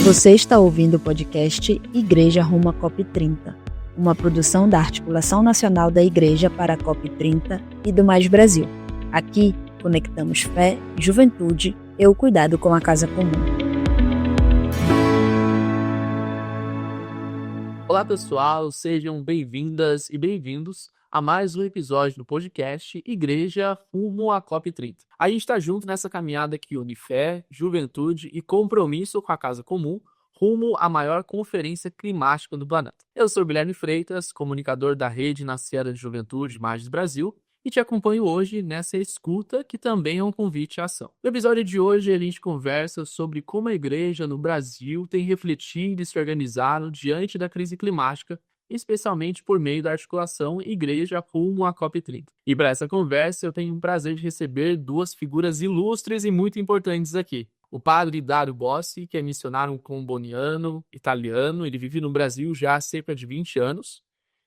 Você está ouvindo o podcast Igreja Rumo à COP30, uma produção da Articulação Nacional da Igreja para a COP30 e do Mais Brasil. Aqui, conectamos fé, juventude e o cuidado com a casa comum. Olá pessoal, sejam bem-vindas e bem-vindos a mais um episódio do podcast Igreja Rumo à COP30. A gente está junto nessa caminhada que une fé, juventude e compromisso com a casa comum rumo à maior conferência climática do planeta. Eu sou Guilherme Freitas, comunicador da Rede Naciara de Juventude Mais Brasil, e te acompanho hoje nessa escuta que também é um convite à ação. No episódio de hoje a gente conversa sobre como a igreja no Brasil tem refletido e se organizado diante da crise climática, especialmente por meio da articulação Igreja Rumo à COP30. E para essa conversa eu tenho o prazer de receber duas figuras ilustres e muito importantes aqui. O padre Dario Bossi, que é missionário comboniano, italiano, ele vive no Brasil já há cerca de 20 anos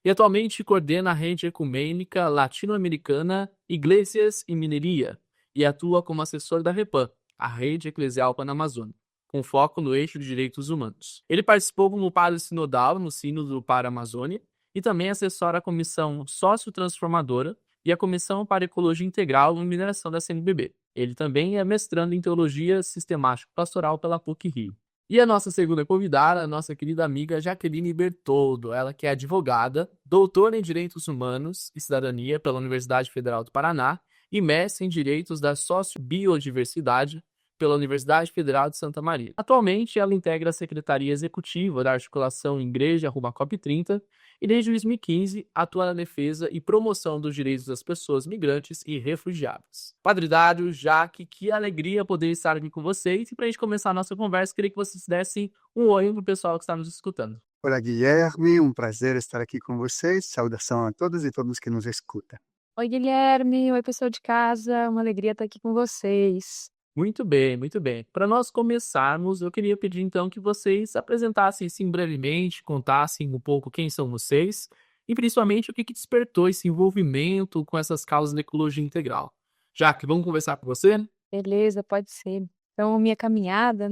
e atualmente coordena a rede ecumênica latino-americana Iglesias e Mineria e atua como assessor da REPAM, a Rede Eclesial Pan-Amazônica, com foco no eixo de direitos humanos. Ele participou como padre sinodal no Sínodo para a Amazônia e também assessora a Comissão Sócio-Transformadora e a Comissão para Ecologia Integral e Mineração da CNBB. Ele também é mestrando em Teologia Sistemática Pastoral pela PUC-Rio. E a nossa segunda convidada, a nossa querida amiga Jaqueline Bertoldo, ela que é advogada, doutora em Direitos Humanos e Cidadania pela Universidade Federal do Paraná e mestre em Direitos da Sociobiodiversidade pela Universidade Federal de Santa Maria. Atualmente, ela integra a Secretaria Executiva da Articulação Igreja Rumo à COP30 e desde 2015 atua na defesa e promoção dos direitos das pessoas migrantes e refugiadas. Padre Dario, Jaque, que alegria poder estar aqui com vocês. E para a gente começar a nossa conversa, queria que vocês dessem um oi para o pessoal que está nos escutando. Olá, Guilherme, um prazer estar aqui com vocês. Saudação a todas e todos que nos escutam. Oi, Guilherme. Oi, pessoal de casa. Uma alegria estar aqui com vocês. Muito bem, muito bem. Para nós começarmos, eu queria pedir então que vocês apresentassem assim brevemente, contassem um pouco quem são vocês e principalmente o que despertou esse envolvimento com essas causas da ecologia integral. Jaque, vamos conversar com você? Beleza, pode ser. Então, minha caminhada,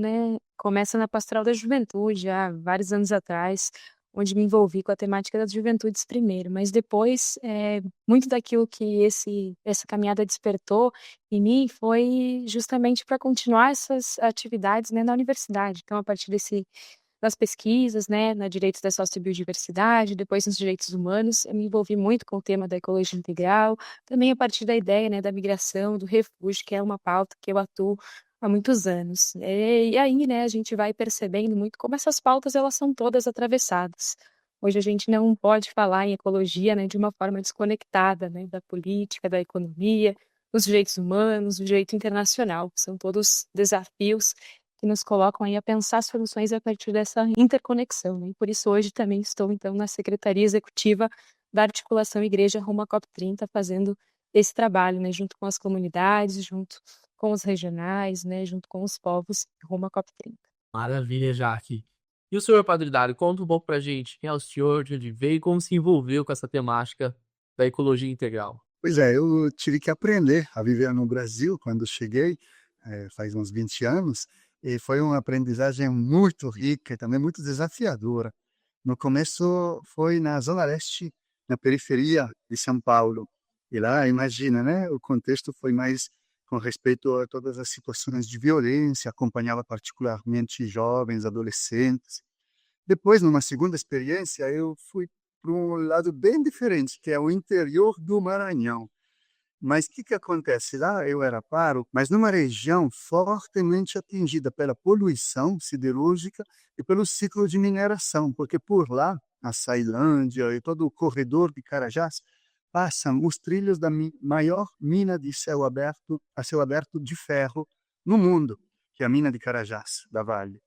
começa na Pastoral da Juventude, há vários anos atrás, onde me envolvi com a temática das juventudes primeiro, mas depois, muito daquilo que essa caminhada despertou em mim foi justamente para continuar essas atividades, na universidade. Então, a partir das pesquisas, na direitos da sociobiodiversidade, depois nos direitos humanos, eu me envolvi muito com o tema da ecologia integral, também a partir da ideia, da migração, do refúgio, que é uma pauta que eu atuo há muitos anos. E aí, a gente vai percebendo muito como essas pautas, elas são todas atravessadas. Hoje a gente não pode falar em ecologia, de uma forma desconectada, da política, da economia, dos direitos humanos, do direito internacional. São todos desafios que nos colocam aí a pensar soluções a partir dessa interconexão, E por isso hoje também estou, então, na Secretaria Executiva da Articulação Igreja Rumo à COP30, fazendo esse trabalho, junto com as comunidades, junto com os regionais, junto com os povos, rumo à COP30. Maravilha, Jaque. E o senhor, Padre Dario, conta um pouco pra gente quem é o senhor, de onde veio e como se envolveu com essa temática da ecologia integral. Pois é, eu tive que aprender a viver no Brasil quando cheguei, faz uns 20 anos, e foi uma aprendizagem muito rica e também muito desafiadora. No começo foi na Zona Leste, na periferia de São Paulo. E lá, imagina, o contexto foi mais com respeito a todas as situações de violência, acompanhava particularmente jovens, adolescentes. Depois, numa segunda experiência, eu fui para um lado bem diferente, que é o interior do Maranhão. Mas o que acontece? Lá eu era pároco, mas numa região fortemente atingida pela poluição siderúrgica e pelo ciclo de mineração, porque por lá, a Ceilândia e todo o corredor de Carajás, passam os trilhos da maior mina de a céu aberto de ferro no mundo, que é a mina de Carajás, da Vale.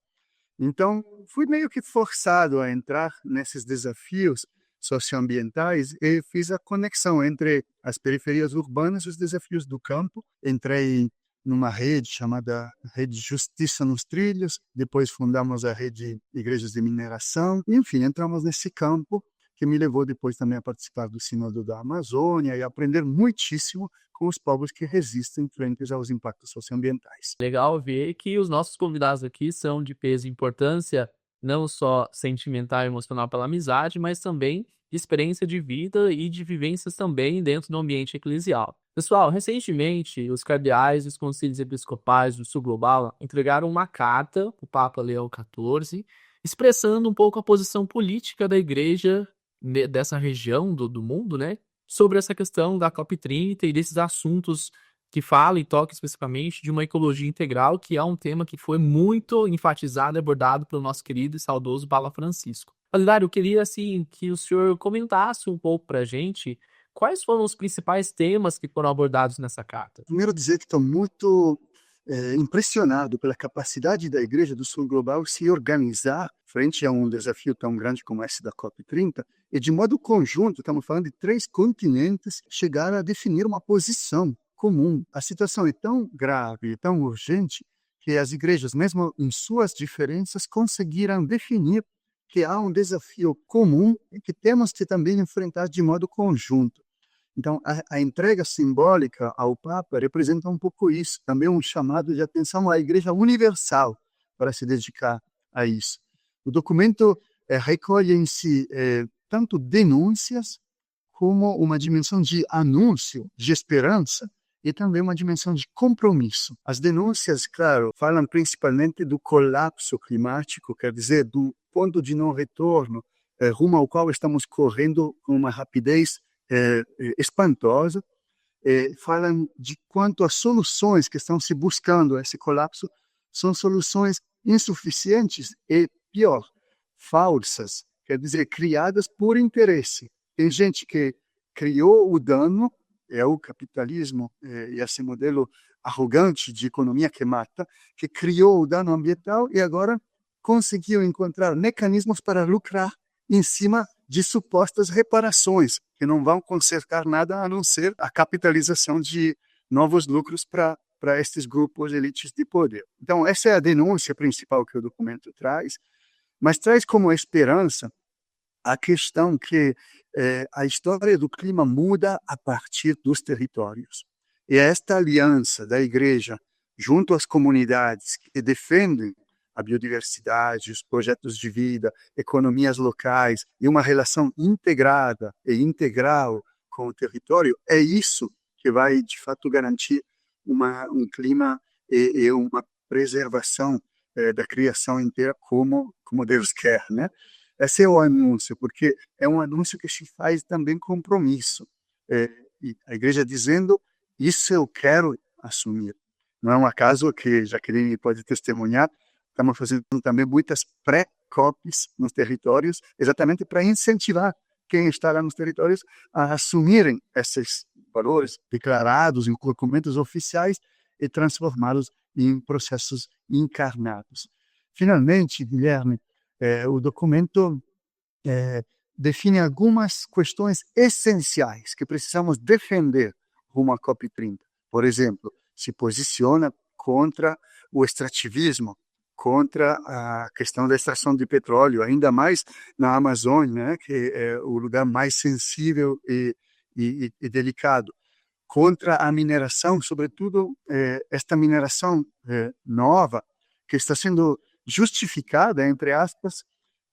Então, fui meio que forçado a entrar nesses desafios socioambientais e fiz a conexão entre as periferias urbanas e os desafios do campo. Entrei numa rede chamada Rede Justiça nos Trilhos, depois fundamos a Rede Igrejas de Mineração, e, enfim, entramos nesse campo que me levou depois também a participar do Sínodo da Amazônia e aprender muitíssimo com os povos que resistem frente aos impactos socioambientais. Legal ver que os nossos convidados aqui são de peso e importância, não só sentimental e emocional pela amizade, mas também de experiência de vida e de vivências também dentro do ambiente eclesial. Pessoal, recentemente, os cardeais e os concílios episcopais do Sul Global entregaram uma carta para o Papa Leão XIV, expressando um pouco a posição política da igreja dessa região do mundo, né? Sobre essa questão da COP30 e desses assuntos que fala e toca especificamente de uma ecologia integral, que é um tema que foi muito enfatizado e abordado pelo nosso querido e saudoso Papa Francisco. Alilário, eu queria assim, que o senhor comentasse um pouco para a gente quais foram os principais temas que foram abordados nessa carta. Primeiro dizer que estou muito impressionado pela capacidade da Igreja do Sul Global se organizar frente a um desafio tão grande como esse da COP30 e, de modo conjunto, estamos falando de 3 continentes, chegar a definir uma posição comum. A situação é tão grave, tão urgente, que as igrejas, mesmo em suas diferenças, conseguiram definir que há um desafio comum e que temos que também enfrentar de modo conjunto. Então, a entrega simbólica ao Papa representa um pouco isso, também um chamado de atenção à Igreja Universal para se dedicar a isso. O documento recolhe em si tanto denúncias como uma dimensão de anúncio, de esperança, e também uma dimensão de compromisso. As denúncias, claro, falam principalmente do colapso climático, quer dizer, do ponto de não retorno, rumo ao qual estamos correndo com uma rapidez espantosa. Falam de quanto as soluções que estão se buscando a esse colapso são soluções insuficientes e, pior, falsas, quer dizer, criadas por interesse. Tem gente que criou o dano, é o capitalismo e esse modelo arrogante de economia que mata, que criou o dano ambiental e agora conseguiu encontrar mecanismos para lucrar em cima de supostas reparações, que não vão consertar nada a não ser a capitalização de novos lucros para estes grupos elites de poder. Então, essa é a denúncia principal que o documento traz, mas traz como esperança a questão que a história do clima muda a partir dos territórios. E esta aliança da Igreja junto às comunidades que defendem a biodiversidade, os projetos de vida, economias locais e uma relação integrada e integral com o território, é isso que vai, de fato, garantir um clima e uma preservação da criação inteira como Deus quer, né? Esse é o anúncio, porque é um anúncio que se faz também compromisso. E a igreja dizendo, isso eu quero assumir. Não é um acaso que Jaqueline pode testemunhar, estamos fazendo também muitas pré-COPs nos territórios, exatamente para incentivar quem está lá nos territórios a assumirem esses valores declarados em documentos oficiais e transformá-los em processos encarnados. Finalmente, Guilherme, o documento define algumas questões essenciais que precisamos defender rumo à COP30. Por exemplo, se posiciona contra o extrativismo, contra a questão da extração de petróleo, ainda mais na Amazônia, né, que é o lugar mais sensível e delicado, contra a mineração, sobretudo esta mineração nova, que está sendo justificada, entre aspas,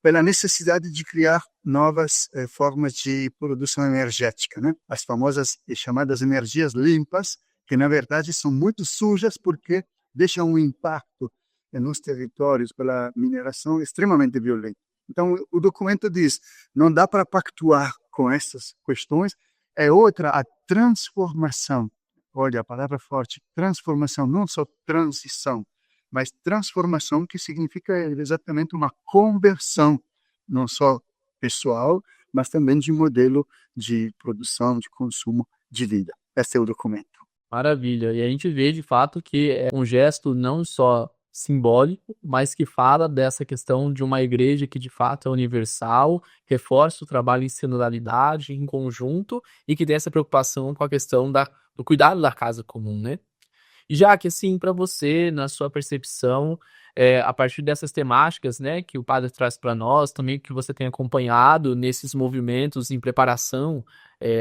pela necessidade de criar novas formas de produção energética, né? As famosas e chamadas energias limpas, que na verdade são muito sujas porque deixam um impacto nos territórios pela mineração extremamente violento. Então, o documento diz, não dá para pactuar com essas questões, é outra a transformação. Olha, a palavra forte, transformação, não só transição, mas transformação que significa exatamente uma conversão, não só pessoal, mas também de modelo de produção, de consumo, de vida. Esse é o documento. Maravilha. E a gente vê, de fato, que é um gesto não só simbólico, mas que fala dessa questão de uma igreja que, de fato, é universal, reforça o trabalho em sinodalidade, em conjunto, e que tem essa preocupação com a questão do cuidado da casa comum, né? E já que, assim, para você, na sua percepção, a partir dessas temáticas, né, que o padre traz para nós, também que você tem acompanhado nesses movimentos em preparação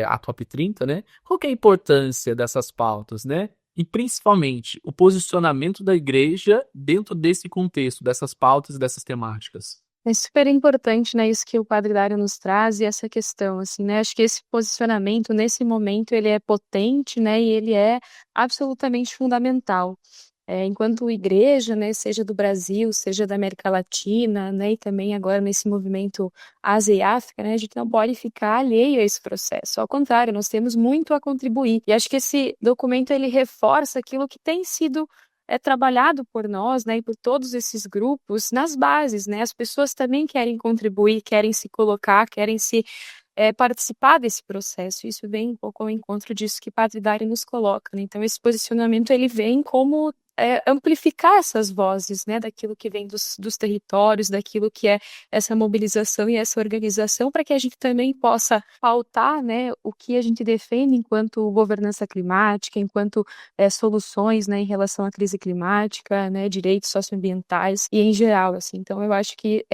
à COP30, né? Qual que é a importância dessas pautas, né? E principalmente o posicionamento da igreja dentro desse contexto, dessas pautas e dessas temáticas. É super importante, né, isso que o Padre Dário nos traz e essa questão, assim, né, acho que esse posicionamento, nesse momento, ele é potente, né, e ele é absolutamente fundamental. Enquanto igreja, né, seja do Brasil, seja da América Latina, né, e também agora nesse movimento Ásia e África, né, a gente não pode ficar alheio a esse processo. Ao contrário, nós temos muito a contribuir. E acho que esse documento ele reforça aquilo que tem sido trabalhado por nós, né, e por todos esses grupos nas bases, né. As pessoas também querem contribuir, querem se colocar, querem se participar desse processo. Isso vem um pouco ao encontro disso que Padre Dário nos coloca, né. Então esse posicionamento ele vem como amplificar essas vozes, né, daquilo que vem dos territórios, daquilo que é essa mobilização e essa organização, para que a gente também possa pautar, né, o que a gente defende enquanto governança climática, enquanto soluções, né, em relação à crise climática, né, direitos socioambientais e em geral, assim. Então eu acho que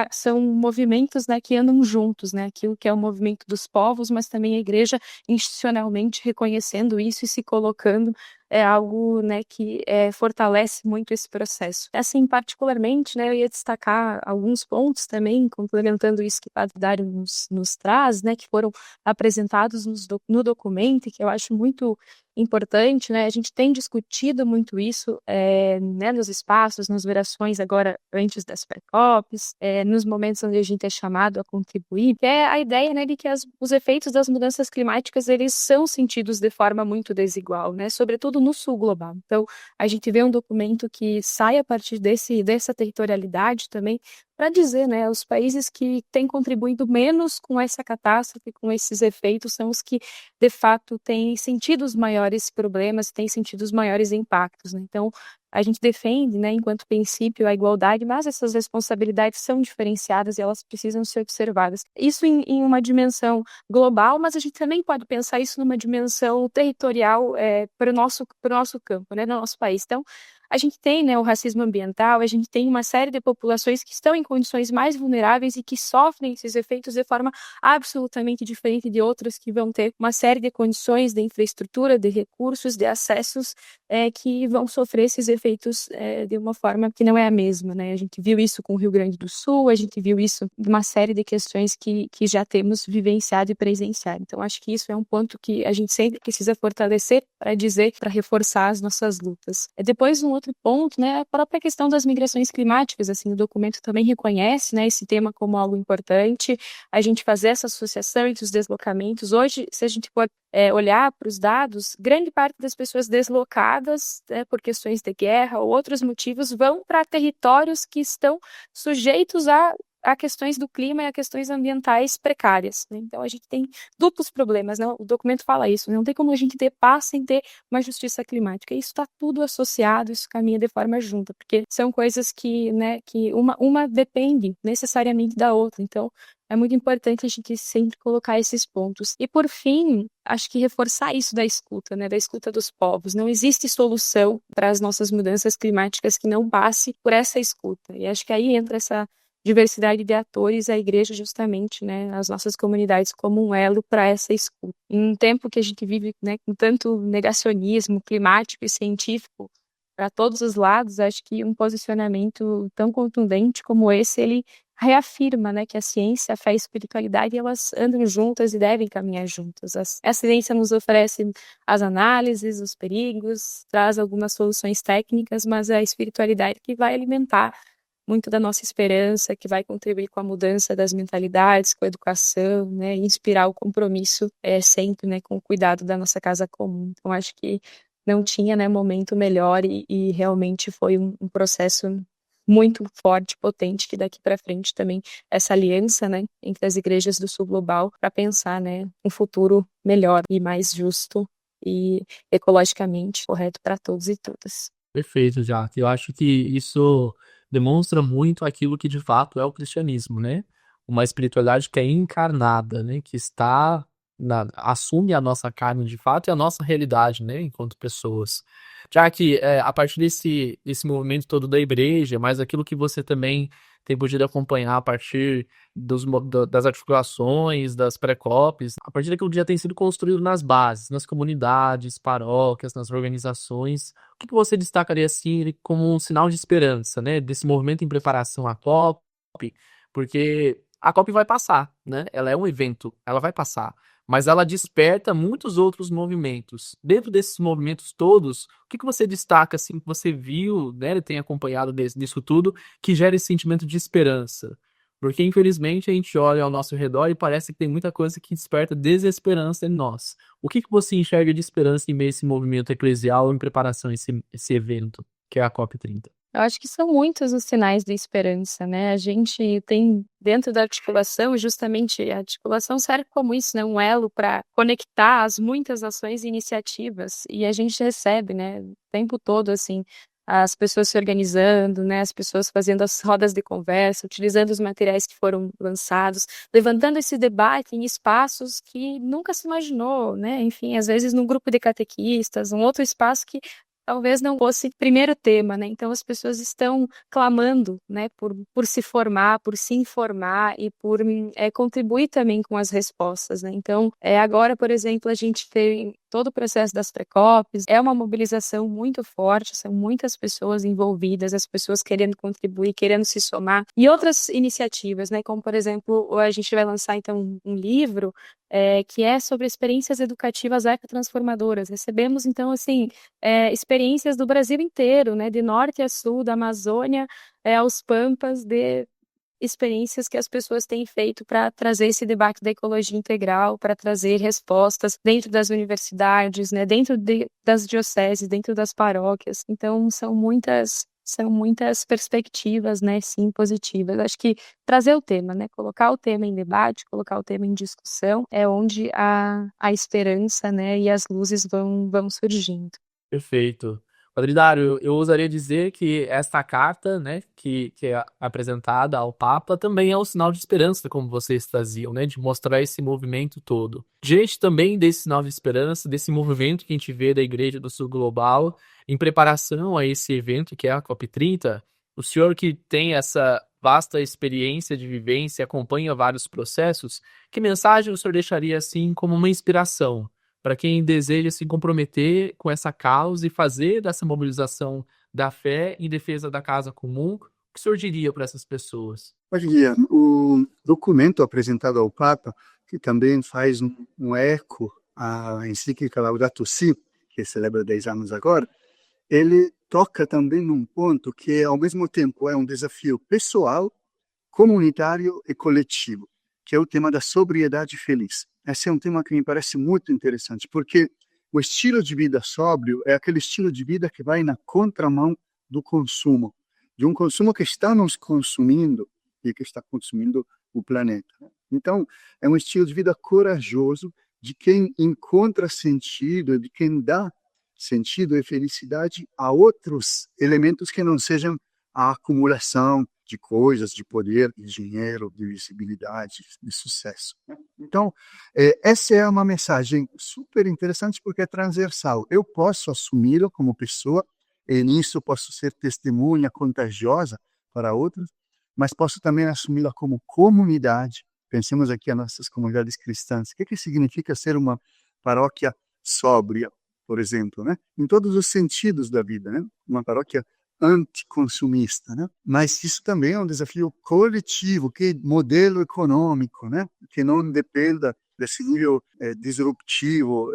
são movimentos, né, que andam juntos, né, aquilo que é o movimento dos povos, mas também a igreja institucionalmente reconhecendo isso e se colocando é algo, né, que fortalece muito esse processo. Assim, particularmente, né, eu ia destacar alguns pontos também, complementando isso que o Padre Dário nos traz, né, que foram apresentados no documento, e que eu acho muito importante, né, a gente tem discutido muito isso, né, nos espaços, nas verações agora antes das pré-COPs, nos momentos onde a gente é chamado a contribuir, que é a ideia, né, de que os efeitos das mudanças climáticas, eles são sentidos de forma muito desigual, né, sobretudo no sul global. Então, a gente vê um documento que sai a partir dessa territorialidade também, para dizer, né, os países que têm contribuído menos com essa catástrofe, com esses efeitos, são os que, de fato, têm sentido os maiores problemas, têm sentido os maiores impactos, né? Então, a gente defende, né, enquanto princípio, a igualdade, mas essas responsabilidades são diferenciadas e elas precisam ser observadas. Isso em uma dimensão global, mas a gente também pode pensar isso numa dimensão territorial para o nosso campo, né, no nosso país. Então, a gente tem, né, o racismo ambiental, a gente tem uma série de populações que estão em condições mais vulneráveis e que sofrem esses efeitos de forma absolutamente diferente de outras que vão ter uma série de condições de infraestrutura, de recursos, de acessos que vão sofrer esses efeitos de uma forma que não é a mesma, né? A gente viu isso com o Rio Grande do Sul, a gente viu isso em uma série de questões que já temos vivenciado e presenciado. Então, acho que isso é um ponto que a gente sempre precisa fortalecer para dizer, para reforçar as nossas lutas. Depois, um outro ponto, né, a própria questão das migrações climáticas, assim, o documento também reconhece, né, esse tema como algo importante, a gente fazer essa associação entre os deslocamentos. Hoje, se a gente for olhar para os dados, grande parte das pessoas deslocadas por questões de guerra ou outros motivos vão para territórios que estão sujeitos a questões do clima e a questões ambientais precárias, né? Então a gente tem duplos problemas, né? O documento fala isso, não tem como a gente ter paz sem ter uma justiça climática. Isso está tudo associado, isso caminha de forma junta, porque são coisas que, né, que uma depende necessariamente da outra. Então é muito importante a gente sempre colocar esses pontos. E por fim, acho que reforçar isso da escuta, né, da escuta dos povos. Não existe solução para as nossas mudanças climáticas que não passe por essa escuta. E acho que aí entra essa diversidade de atores, a igreja justamente, né, as nossas comunidades como um elo para essa escuta. Em um tempo que a gente vive, né, com tanto negacionismo climático e científico para todos os lados, acho que um posicionamento tão contundente como esse, ele reafirma, né, que a ciência, a fé e a espiritualidade, elas andam juntas e devem caminhar juntas. A ciência nos oferece as análises, os perigos, traz algumas soluções técnicas, mas a espiritualidade que vai alimentar muito da nossa esperança, que vai contribuir com a mudança das mentalidades, com a educação, né, e inspirar o compromisso sempre, né, com o cuidado da nossa casa comum. Então, acho que não tinha, né, momento melhor e realmente foi um processo muito forte, potente, que daqui para frente também essa aliança, né, entre as igrejas do Sul Global para pensar, né, um futuro melhor e mais justo e ecologicamente correto para todos e todas. Perfeito, Jaque. Eu acho que isso demonstra muito aquilo que de fato é o cristianismo, né? Uma espiritualidade que é encarnada, né? Que assume a nossa carne de fato e a nossa realidade, né? Enquanto pessoas. Já que a partir desse movimento todo da igreja, mas aquilo que você também tem podido acompanhar a partir das articulações, das pré-COPs, a partir daquilo que já tem sido construído nas bases, nas comunidades, paróquias, nas organizações, o que você destacaria assim como um sinal de esperança, né, desse movimento em preparação à COP? Porque a COP vai passar, né? Ela é um evento, ela vai passar, mas ela desperta muitos outros movimentos. Dentro desses movimentos todos, o que você destaca, assim, que você viu, né, tem acompanhado disso tudo, que gera esse sentimento de esperança? Porque, infelizmente, a gente olha ao nosso redor e parece que tem muita coisa que desperta desesperança em nós. O que você enxerga de esperança em meio a esse movimento eclesial em preparação a esse evento, que é a COP30? Eu acho que são muitos os sinais de esperança, né? A gente tem dentro da articulação, justamente a articulação serve como isso, né? Um elo para conectar as muitas ações e iniciativas. E a gente recebe, né? O tempo todo, assim, as pessoas se organizando, né? As pessoas fazendo as rodas de conversa, utilizando os materiais que foram lançados, levantando esse debate em espaços que nunca se imaginou, né? Enfim, às vezes num grupo de catequistas, um outro espaço que talvez não fosse primeiro tema, né? Então as pessoas estão clamando, né, por se formar, por se informar e por contribuir também com as respostas, né? Então, agora, por exemplo, a gente tem todo o processo das pré-COPs, é uma mobilização muito forte, são muitas pessoas envolvidas, as pessoas querendo contribuir, querendo se somar, e outras iniciativas, né? Como, por exemplo, a gente vai lançar, então, um livro que é sobre experiências educativas ecotransformadoras. Recebemos, então, assim, experiências do Brasil inteiro, né, de norte a sul, da Amazônia aos Pampas, de experiências que as pessoas têm feito para trazer esse debate da ecologia integral, para trazer respostas dentro das universidades, né, dentro das dioceses, dentro das paróquias. Então, são muitas perspectivas, né, sim, positivas. Acho que trazer o tema, né, colocar o tema em debate, colocar o tema em discussão, é onde a esperança, né, e as luzes vão surgindo. Perfeito. Quadridário, eu ousaria dizer que esta carta, né, que é apresentada ao Papa, também é um sinal de esperança, como vocês traziam, né, de mostrar esse movimento todo. Diante também desse sinal de esperança, desse movimento que a gente vê da Igreja do Sul Global, em preparação a esse evento que é a COP30, o senhor que tem essa vasta experiência de vivência, acompanha vários processos, que mensagem o senhor deixaria assim como uma inspiração para quem deseja se comprometer com essa causa e fazer dessa mobilização da fé em defesa da casa comum? O que o senhor diria para essas pessoas? Olha, o documento apresentado ao Papa, que também faz um eco à encíclica Laudato Si, que celebra 10 anos agora, ele toca também num ponto que, ao mesmo tempo, é um desafio pessoal, comunitário e coletivo, que é o tema da sobriedade feliz. Esse é um tema que me parece muito interessante, porque o estilo de vida sóbrio é aquele estilo de vida que vai na contramão do consumo, de um consumo que está nos consumindo e que está consumindo o planeta. Então, é um estilo de vida corajoso de quem encontra sentido, de quem dá sentido e felicidade a outros elementos que não sejam a acumulação de coisas, de poder, de dinheiro, de visibilidade, de sucesso. Então, essa é uma mensagem super interessante porque é transversal. Eu posso assumi-lo como pessoa, e nisso posso ser testemunha contagiosa para outros, mas posso também assumi-la como comunidade. Pensemos aqui as nossas comunidades cristãs. O que significa ser uma paróquia sóbria, por exemplo, né? Em todos os sentidos da vida, né? Uma paróquia anticonsumista, né? Mas isso também é um desafio coletivo, que modelo econômico, né? Que não dependa desse nível disruptivo,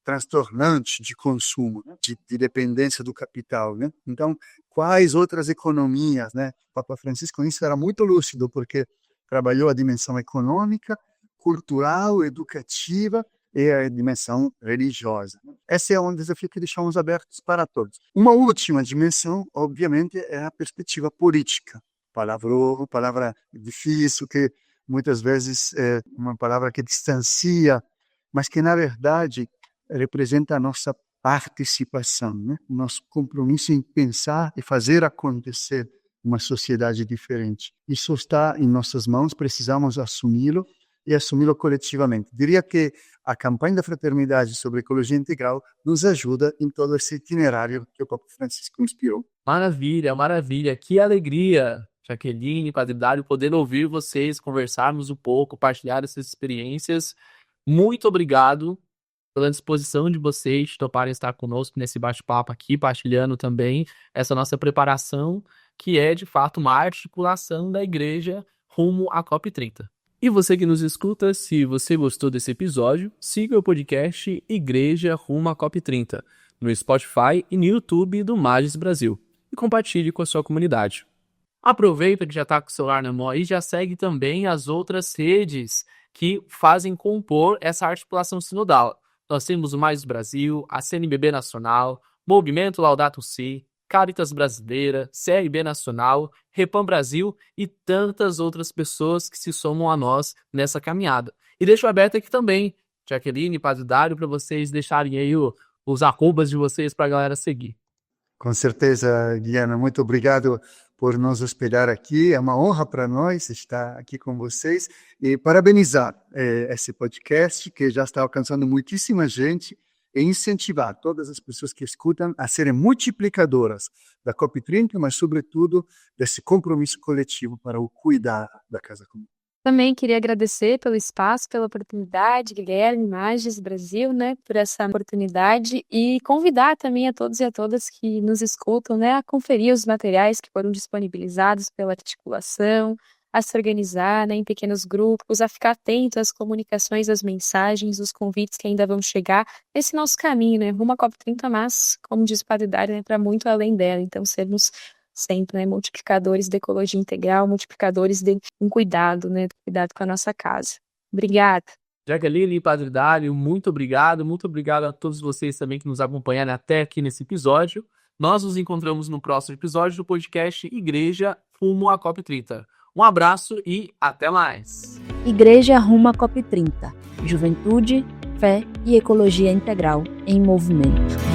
transtornante de consumo, né? de dependência do capital, né? Então, quais outras economias, né? O Papa Francisco nisso era muito lúcido, porque trabalhou a dimensão econômica, cultural, educativa e a dimensão religiosa. Esse é um desafio que deixamos abertos para todos. Uma última dimensão, obviamente, é a perspectiva política. Palavra difícil, que muitas vezes é uma palavra que distancia, mas que, na verdade, representa a nossa participação, né? O nosso compromisso em pensar e fazer acontecer uma sociedade diferente. Isso está em nossas mãos, precisamos assumi-lo, e assumi-lo coletivamente. Diria que a campanha da Fraternidade sobre ecologia integral nos ajuda em todo esse itinerário que o Papa Francisco inspirou. Maravilha, maravilha. Que alegria, Jaqueline, Padre Dário, poder ouvir vocês, conversarmos um pouco, partilhar essas experiências. Muito obrigado pela disposição de vocês de toparem estar conosco nesse bate-papo aqui, partilhando também essa nossa preparação, que é, de fato, uma articulação da igreja rumo à COP30. E você que nos escuta, se você gostou desse episódio, siga o podcast Igreja Rumo à COP30, no Spotify e no YouTube do Magis Brasil, e compartilhe com a sua comunidade. Aproveita que já está com o celular na mão e já segue também as outras redes que fazem compor essa articulação sinodal. Nós temos o Mais Brasil, a CNBB Nacional, Movimento Laudato Si, Caritas Brasileira, CRB Nacional, Repam Brasil e tantas outras pessoas que se somam a nós nessa caminhada. E deixo aberto aqui também, Jaqueline e Padre Dário, para vocês deixarem aí os arrobas de vocês para a galera seguir. Com certeza, Guiana, muito obrigado por nos hospedar aqui. É uma honra para nós estar aqui com vocês e parabenizar esse podcast que já está alcançando muitíssima gente e incentivar todas as pessoas que escutam a serem multiplicadoras da COP30, mas, sobretudo, desse compromisso coletivo para o cuidar da Casa Comum. Também queria agradecer pelo espaço, pela oportunidade, Guilherme, Magis Brasil, né, por essa oportunidade e convidar também a todos e a todas que nos escutam, né, a conferir os materiais que foram disponibilizados pela articulação, a se organizar, né, em pequenos grupos, a ficar atento às comunicações, às mensagens, os convites que ainda vão chegar nesse nosso caminho, né, rumo à COP30, mas, como diz o Padre Dário, né, para muito além dela, então sermos sempre, né, multiplicadores da ecologia integral, multiplicadores de um cuidado, né, cuidado com a nossa casa. Obrigada. Jaqueline e Padre Dário, muito obrigado a todos vocês também que nos acompanharam até aqui nesse episódio. Nós nos encontramos no próximo episódio do podcast Igreja Rumo à COP30. Um abraço e até mais! Igreja Rumo à COP30. Juventude, fé e ecologia integral em movimento.